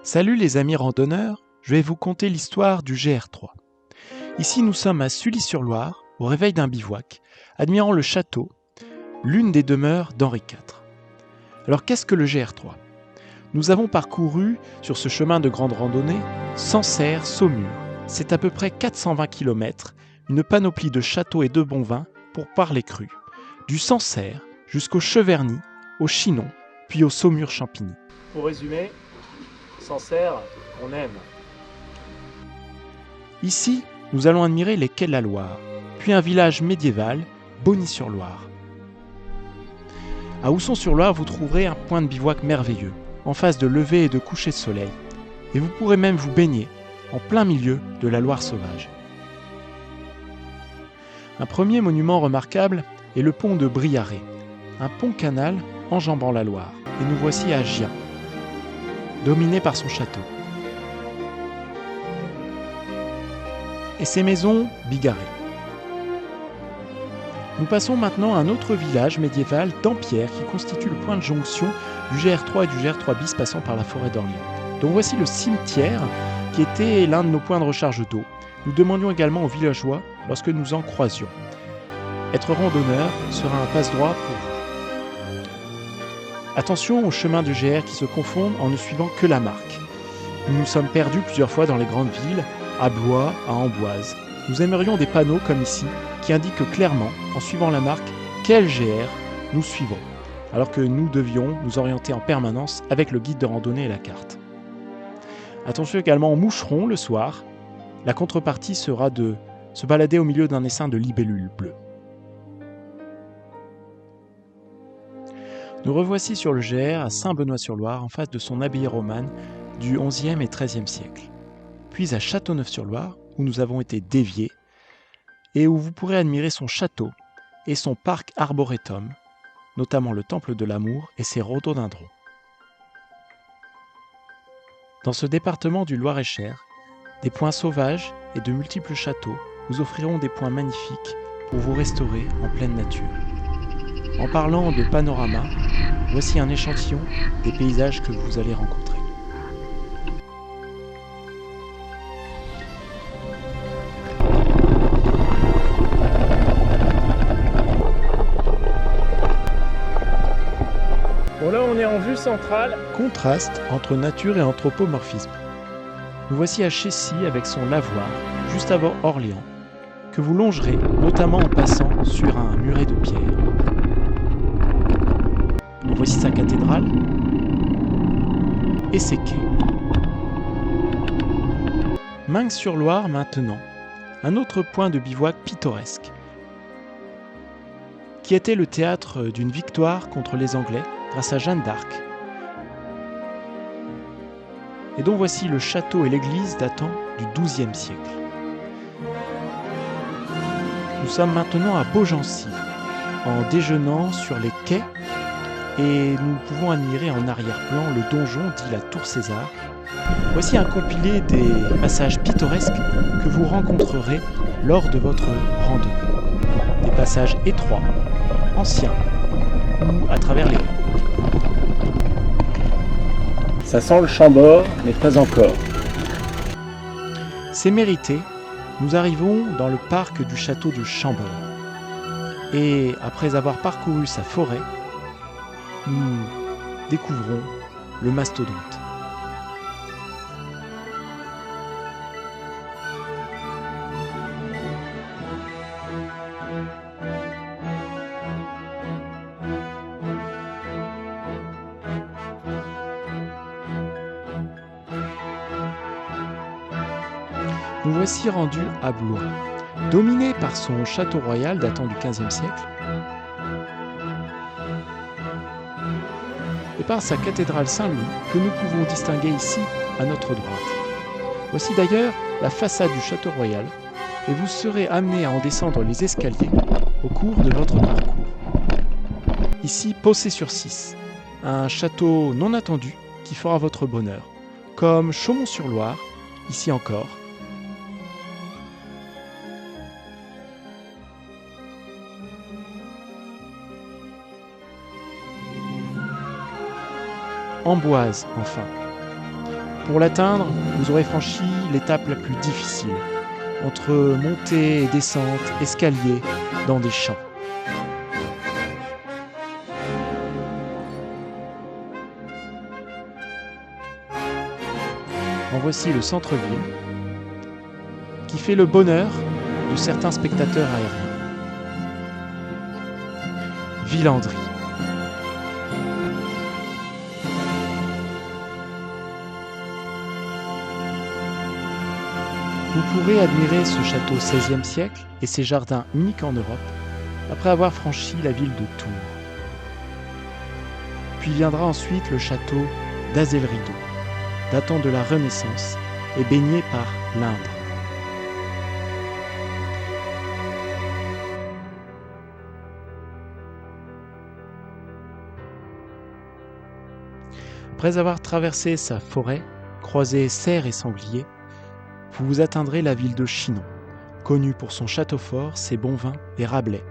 Salut les amis randonneurs, je vais vous conter l'histoire du GR3. Ici nous sommes à Sully-sur-Loire, au réveil d'un bivouac, admirant le château, l'une des demeures d'Henri IV. Alors qu'est-ce que le GR3 ? Nous avons parcouru sur ce chemin de grande randonnée Sancerre-Saumur. C'est à peu près 420 km, une panoplie de châteaux et de bons vins pour parler cru. Du Sancerre jusqu'au Cheverny, au Chinon, puis au Saumur-Champigny. Pour résumer, Sancerre, on aime. Ici, nous allons admirer les quais de la Loire, puis un village médiéval, Bonny-sur-Loire. À Ousson-sur-Loire, vous trouverez un point de bivouac merveilleux, en face de lever et de coucher de soleil. Et vous pourrez même vous baigner en plein milieu de la Loire sauvage. Un premier monument remarquable est le pont de Briaré, un pont-canal enjambant la Loire. Et nous voici à Gien, dominé par son château. Et ses maisons bigarrées. Nous passons maintenant à un autre village médiéval, Dampierre, qui constitue le point de jonction du GR3 et du GR3 bis passant par la forêt d'Orléans. Donc voici le cimetière qui était l'un de nos points de recharge d'eau. Nous demandions également aux villageois lorsque nous en croisions. Être randonneur sera un passe-droit pour vous. Attention aux chemins du GR qui se confondent en ne suivant que la marque. Nous nous sommes perdus plusieurs fois dans les grandes villes, à Blois, à Amboise. Nous aimerions des panneaux comme ici qui indiquent clairement, en suivant la marque, quel GR nous suivons, alors que nous devions nous orienter en permanence avec le guide de randonnée et la carte. Attention également aux moucherons le soir. La contrepartie sera de se balader au milieu d'un essaim de libellules bleues. Nous revoici sur le GR à Saint-Benoît-sur-Loire, en face de son abbaye romane du XIe et XIIIe siècle. Puis à Châteauneuf-sur-Loire, où nous avons été déviés, et où vous pourrez admirer son château et son parc arboretum, notamment le Temple de l'Amour et ses rhododendrons. Dans ce département du Loir-et-Cher, des points sauvages et de multiples châteaux vous offriront des points magnifiques pour vous restaurer en pleine nature. En parlant de panorama, voici un échantillon des paysages que vous allez rencontrer. Bon là on est en vue centrale. Contraste entre nature et anthropomorphisme. Nous voici à Chessy avec son lavoir, juste avant Orléans, que vous longerez notamment en passant sur un muret de pierre. Voici sa cathédrale et ses quais. Meung-sur-Loire maintenant, un autre point de bivouac pittoresque, qui était le théâtre d'une victoire contre les Anglais grâce à Jeanne d'Arc, et dont voici le château et l'église datant du XIIe siècle. Nous sommes maintenant à Beaugency, en déjeunant sur les quais, et nous pouvons admirer en arrière-plan le donjon dit la Tour César. Voici un compilé des passages pittoresques que vous rencontrerez lors de votre randonnée. Des passages étroits, anciens, ou à travers les rues. Ça sent le Chambord, mais pas encore. C'est mérité, nous arrivons dans le parc du château de Chambord. Et après avoir parcouru sa forêt, nous découvrons le mastodonte. Nous voici rendus à Blois, dominé par son château royal datant du XVe siècle, et par sa cathédrale Saint-Louis que nous pouvons distinguer ici à notre droite. Voici d'ailleurs la façade du château royal et vous serez amené à en descendre les escaliers au cours de votre parcours. Ici, Possé-sur-Cisse, un château non attendu qui fera votre bonheur, comme Chaumont-sur-Loire, ici encore. Amboise, enfin. Pour l'atteindre, vous aurez franchi l'étape la plus difficile, entre montée et descente, escalier, dans des champs. En voici le centre-ville, qui fait le bonheur de certains spectateurs aériens. Villandry. Vous pourrez admirer ce château XVIe siècle et ses jardins uniques en Europe après avoir franchi la ville de Tours. Puis viendra ensuite le château d'Azel-Rideau, datant de la Renaissance et baigné par l'Indre. Après avoir traversé sa forêt, croisé cerfs et sangliers, vous atteindrez la ville de Chinon, connue pour son château fort, ses bons vins et Rabelais,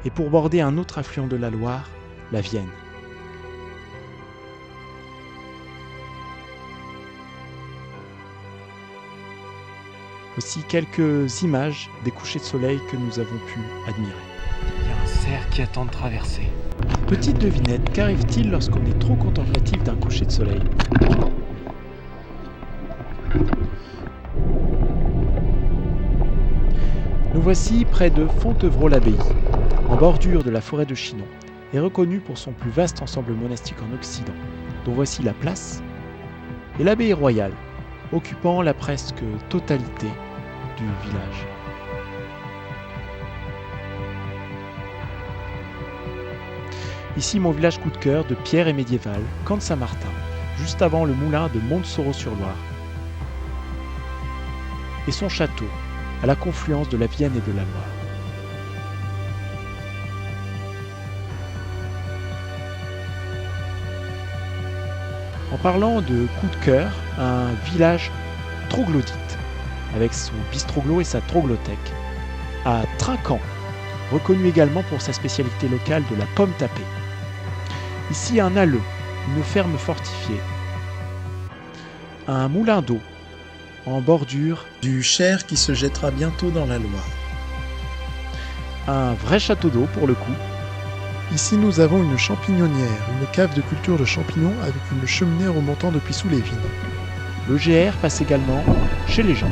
et pour border un autre affluent de la Loire, la Vienne. Aussi quelques images des couchers de soleil que nous avons pu admirer. Il y a un cerf qui attend de traverser. Petite devinette, qu'arrive-t-il lorsqu'on est trop contemplatif d'un coucher de soleil ? Nous voici près de Fontevraud-l'Abbaye, en bordure de la forêt de Chinon, et reconnue pour son plus vaste ensemble monastique en Occident, dont voici la place et l'abbaye royale, occupant la presque totalité du village. Ici mon village coup de cœur de pierre et médiéval, Camp de Saint-Martin, juste avant le moulin de Montsoreau-sur-Loire, et son château, à la confluence de la Vienne et de la Loire. En parlant de coup de cœur, un village troglodyte, avec son bistroglo et sa troglothèque, à Trinquant, reconnu également pour sa spécialité locale de la pomme tapée. Ici un alleu, une ferme fortifiée, un moulin d'eau, en bordure du Cher qui se jettera bientôt dans la Loire. Un vrai château d'eau pour le coup. Ici nous avons une champignonnière, une cave de culture de champignons avec une cheminée remontant depuis sous les vignes. Le GR passe également chez les gens.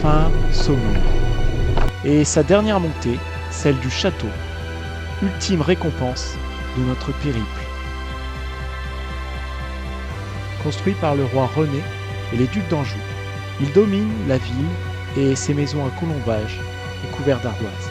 Fin Saumur. Et sa dernière montée, celle du château, ultime récompense de notre périple. Construit par le roi René et les ducs d'Anjou, il domine la ville et ses maisons à colombages et couverts d'ardoises.